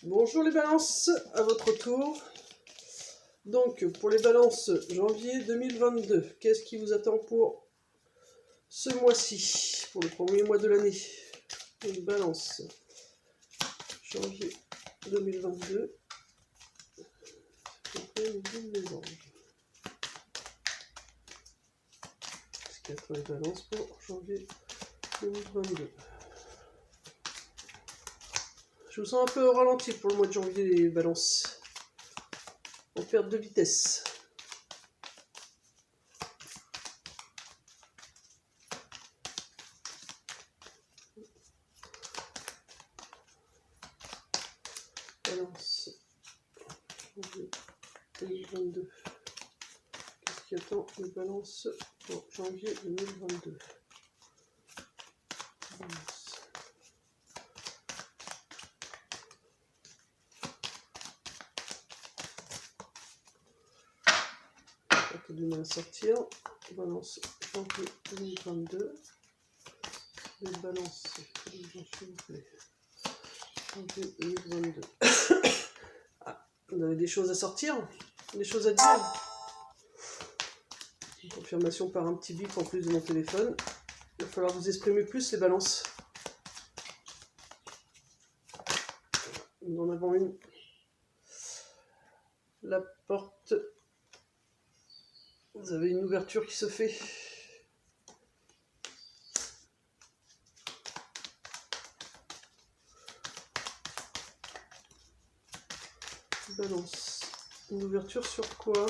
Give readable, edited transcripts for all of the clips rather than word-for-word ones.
Bonjour les balances, à votre tour. Donc pour les balances janvier 2022, qu'est-ce qui vous attend pour ce mois-ci, pour le premier mois de l'année? Une balance janvier 2022. Les anges. Qu'est-ce qu'il y a pour les balances pour janvier 2022? Je vous sens un peu au ralenti pour le mois de janvier, les balances. En perte de vitesse. Balance janvier 2022. Qu'est-ce qui attend les balances pour janvier 2022? Balance. Du mal à sortir. Balance janvier 2022. Les balances, s'il vous plaît. Janvier 2022. Ah, vous avez des choses à sortir, des choses à dire. Une confirmation par un petit bip en plus de mon téléphone. Il va falloir vous exprimer plus les balances. Nous en avons une. La porte. Vous avez une ouverture qui se fait. Balance. Une ouverture sur quoi?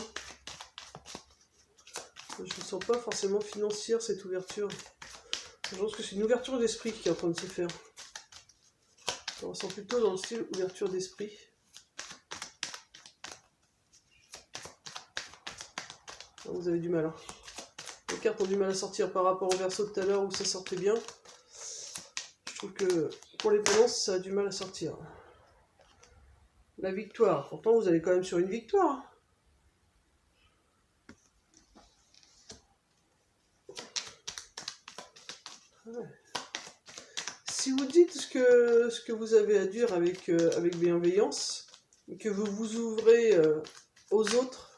Je ne sens pas forcément financière cette ouverture. Je pense que c'est une ouverture d'esprit qui est en train de se faire. Je ressens plutôt dans le style ouverture d'esprit. Vous avez du mal. Hein. Les cartes ont du mal à sortir par rapport au verso de tout à l'heure où ça sortait bien. Je trouve que pour les balances, ça a du mal à sortir. La victoire. Pourtant, vous allez quand même sur une victoire. Ouais. Si vous dites ce que vous avez à dire avec bienveillance, et que vous vous ouvrez aux autres,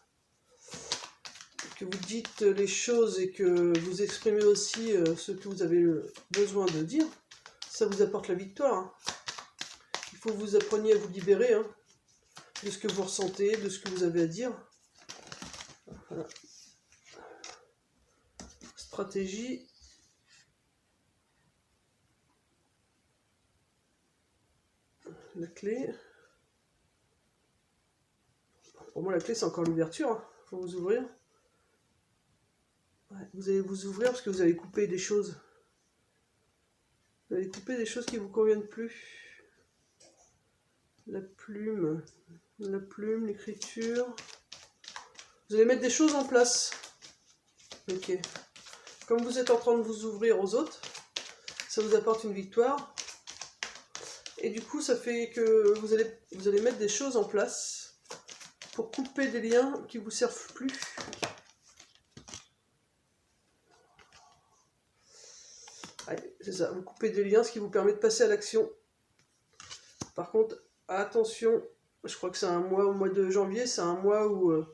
que vous dites les choses et que vous exprimez aussi ce que vous avez besoin de dire, ça vous apporte la victoire. Hein. Il faut que vous appreniez à vous libérer de ce que vous ressentez, de ce que vous avez à dire. Voilà. Stratégie. La clé. Pour moi, la clé, c'est encore l'ouverture. Hein. Il faut vous ouvrir. Ouais, vous allez vous ouvrir parce que vous allez couper des choses. Vous allez couper des choses qui ne vous conviennent plus. La plume, l'écriture. Vous allez mettre des choses en place. Ok. Comme vous êtes en train de vous ouvrir aux autres, ça vous apporte une victoire. Et du coup, ça fait que vous allez mettre des choses en place pour couper des liens qui ne vous servent plus. Ouais, c'est ça, vous coupez des liens, ce qui vous permet de passer à l'action. Par contre, attention, je crois que c'est un mois, au mois de janvier, c'est un mois où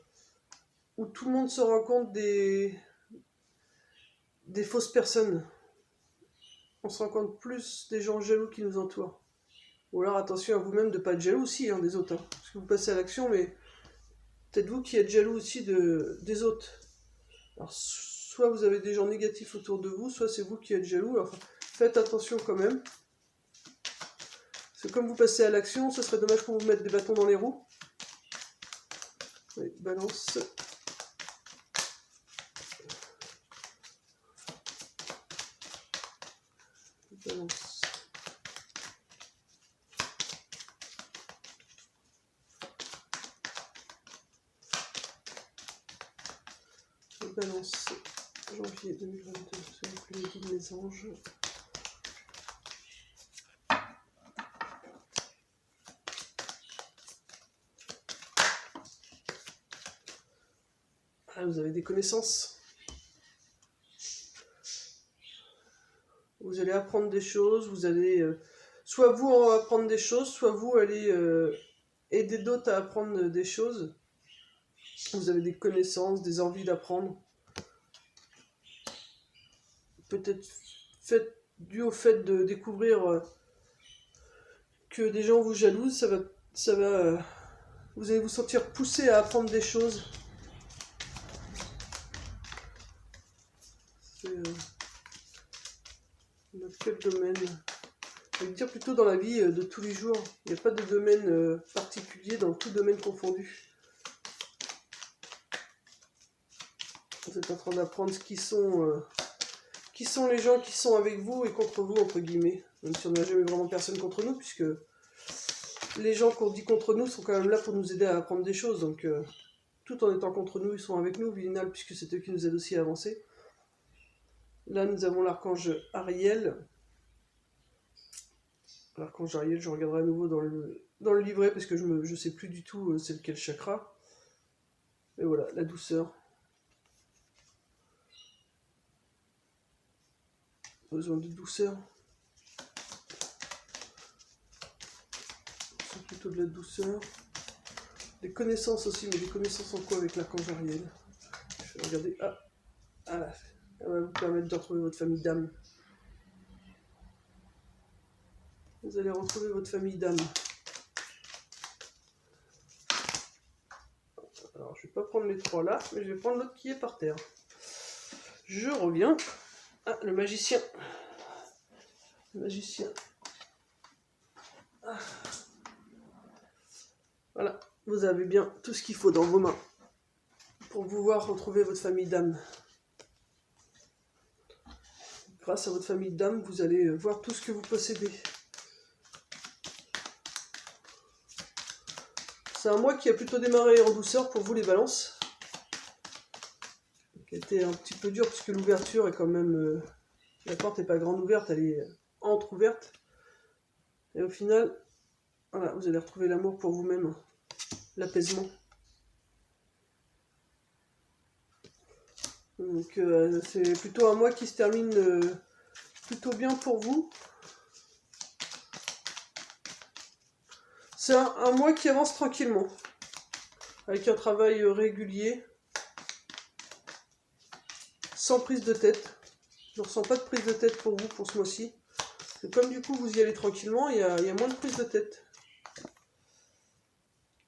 tout le monde se rend compte des fausses personnes. On se rend compte plus des gens jaloux qui nous entourent. Ou alors attention à vous-même de ne pas être jaloux aussi des autres. Hein, parce que vous passez à l'action, mais peut-être vous qui êtes jaloux aussi des autres. Alors, soit vous avez des gens négatifs autour de vous, soit c'est vous qui êtes jaloux. Alors, faites attention quand même. Parce que comme vous passez à l'action, ce serait dommage pour vous mettre des bâtons dans les roues. Oui, balance. Balance. Balance. Janvier 2022. S'il vous plaît, guide mes anges. Ah, vous avez des connaissances. Vous allez apprendre des choses, vous allez soit vous en apprendre des choses, soit vous allez aider d'autres à apprendre des choses. Vous avez des connaissances, des envies d'apprendre. Peut-être dû au fait de découvrir que des gens vous jalousent, vous allez vous sentir poussé à apprendre des choses. C'est dans quel domaine? Je vais dire plutôt dans la vie de tous les jours. Il n'y a pas de domaine particulier dans tout domaine confondu. Vous êtes en train d'apprendre qui sont les gens qui sont avec vous et contre vous, entre guillemets. Même si on n'a jamais vraiment personne contre nous, puisque les gens qu'on dit contre nous sont quand même là pour nous aider à apprendre des choses. Donc, tout en étant contre nous, ils sont avec nous, au final, puisque c'est eux qui nous aident aussi à avancer. Là, nous avons l'archange Ariel. L'archange Ariel, je regarderai à nouveau dans le livret, parce que je ne sais plus du tout c'est lequel chakra. Et voilà, la douceur. Besoin de douceur. C'est plutôt de la douceur. Des connaissances aussi, mais des connaissances en quoi avec l'archange Ariel? Je vais regarder. Ah là, ça va vous permettre de retrouver votre famille d'âme. Vous allez retrouver votre famille d'âme. Alors, je ne vais pas prendre les trois là, mais je vais prendre l'autre qui est par terre. Je reviens. Ah, le magicien. Le magicien. Ah. Voilà, vous avez bien tout ce qu'il faut dans vos mains pour pouvoir retrouver votre famille d'âme. Grâce à votre famille d'âme, vous allez voir tout ce que vous possédez. C'est un mois qui a plutôt démarré en douceur pour vous les balances. Qui a été un petit peu dur puisque l'ouverture est quand même... la porte n'est pas grande ouverte, elle est entre-ouverte. Et au final, voilà, vous allez retrouver l'amour pour vous-même, l'apaisement. Donc c'est plutôt un mois qui se termine plutôt bien pour vous. C'est un mois qui avance tranquillement, avec un travail régulier, sans prise de tête. Je ne ressens pas de prise de tête pour vous pour ce mois-ci. Comme du coup vous y allez tranquillement, il y a moins de prise de tête.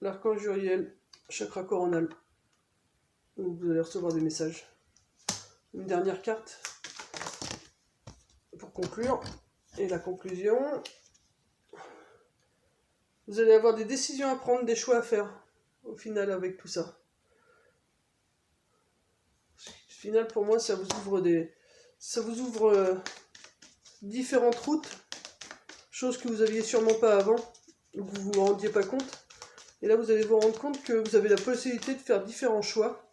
L'archange Uriel, chakra coronal. Donc vous allez recevoir des messages. Une dernière carte pour conclure. Et la conclusion. Vous allez avoir des décisions à prendre, des choix à faire. Au final avec tout ça. Au final pour moi ça vous ouvre différentes routes. Choses que vous n'aviez sûrement pas avant. Ou que vous ne vous rendiez pas compte. Et là vous allez vous rendre compte que vous avez la possibilité de faire différents choix.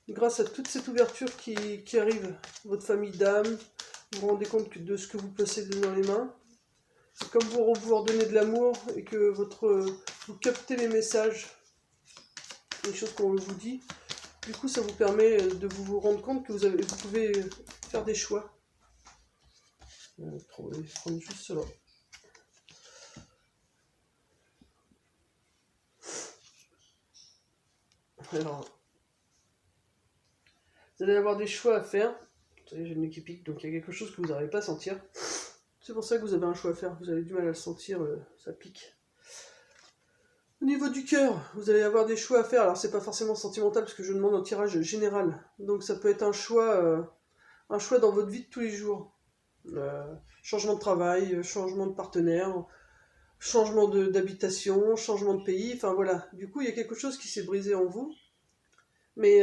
Grâce à toute cette ouverture qui arrive, votre famille d'âme, vous vous rendez compte de ce que vous possédez dans les mains. Et comme vous redonnez de l'amour et que vous captez les messages, les choses qu'on vous dit, du coup ça vous permet de vous rendre compte que vous pouvez faire des choix. Je vais prendre juste cela. Alors, vous allez avoir des choix à faire. Vous savez, j'ai une qui pique, donc il y a quelque chose que vous n'arrivez pas à sentir. C'est pour ça que vous avez un choix à faire. Vous avez du mal à le sentir, ça pique. Au niveau du cœur, vous allez avoir des choix à faire. Alors, c'est pas forcément sentimental, parce que je demande un tirage général. Donc, ça peut être un choix dans votre vie de tous les jours. Changement de travail, changement de partenaire, changement d'habitation, changement de pays. Enfin, voilà. Du coup, il y a quelque chose qui s'est brisé en vous. Mais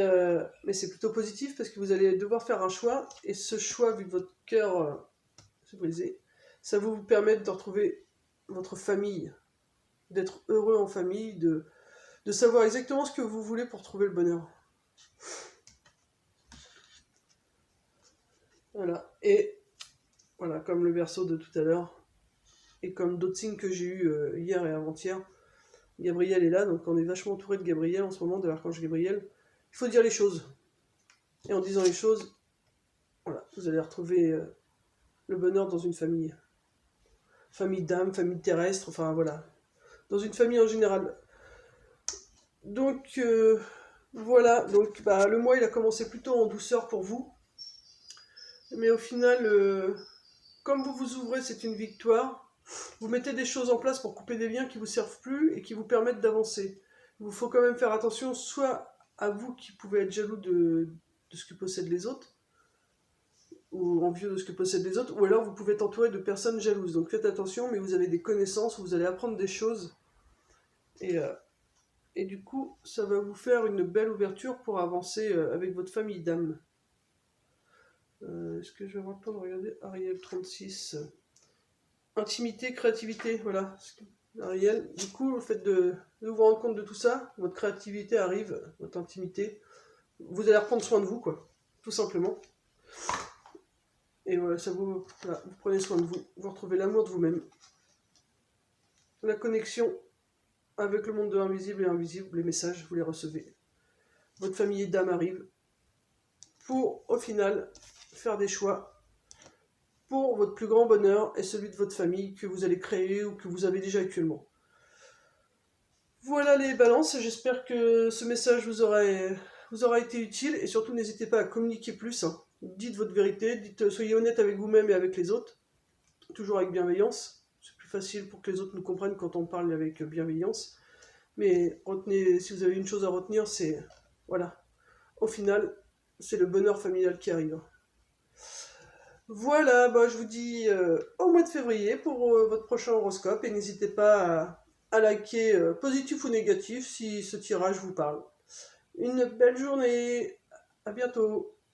c'est plutôt positif parce que vous allez devoir faire un choix, et ce choix, vu que votre cœur s'est brisé, ça va vous permettre de retrouver votre famille, d'être heureux en famille, de savoir exactement ce que vous voulez pour trouver le bonheur. Voilà, et voilà, comme le verseau de tout à l'heure, et comme d'autres signes que j'ai eu hier et avant-hier, Gabriel est là, donc on est vachement entouré de Gabriel en ce moment, de l'archange Gabriel. Il faut dire les choses. Et en disant les choses, voilà, vous allez retrouver le bonheur dans une famille. famille d'âme, famille terrestre, enfin voilà. Dans une famille en général. Donc voilà, donc bah, le mois il a commencé plutôt en douceur pour vous. Mais au final, comme vous vous ouvrez, c'est une victoire. Vous mettez des choses en place pour couper des liens qui vous servent plus et qui vous permettent d'avancer. Il vous faut quand même faire attention, soit à vous qui pouvez être jaloux de ce que possèdent les autres, ou envieux de ce que possèdent les autres, ou alors vous pouvez être entouré de personnes jalouses. Donc faites attention, mais vous avez des connaissances, vous allez apprendre des choses, et, euh, et du coup, ça va vous faire une belle ouverture pour avancer avec votre famille d'âme. Est-ce que je vais avoir le temps de regarder Ariel 36 Intimité, créativité, voilà. Ariel, du coup, le fait de vous rendre compte de tout ça, votre créativité arrive, votre intimité, vous allez reprendre soin de vous, quoi, tout simplement. Et voilà, voilà, vous prenez soin de vous, vous retrouvez l'amour de vous-même, la connexion avec le monde de l'invisible et invisible, les messages, vous les recevez. Votre famille d'âme arrive pour, au final, faire des choix pour votre plus grand bonheur et celui de votre famille que vous allez créer ou que vous avez déjà actuellement. Voilà les balances, j'espère que ce message vous aura été utile et surtout n'hésitez pas à communiquer plus. Hein. Dites votre vérité, soyez honnête avec vous-même et avec les autres, toujours avec bienveillance. C'est plus facile pour que les autres nous comprennent quand on parle avec bienveillance. Mais retenez, si vous avez une chose à retenir, c'est, voilà, au final, c'est le bonheur familial qui arrive. Voilà, bah, je vous dis au mois de février pour votre prochain horoscope et n'hésitez pas à liker positif ou négatif si ce tirage vous parle. Une belle journée, à bientôt.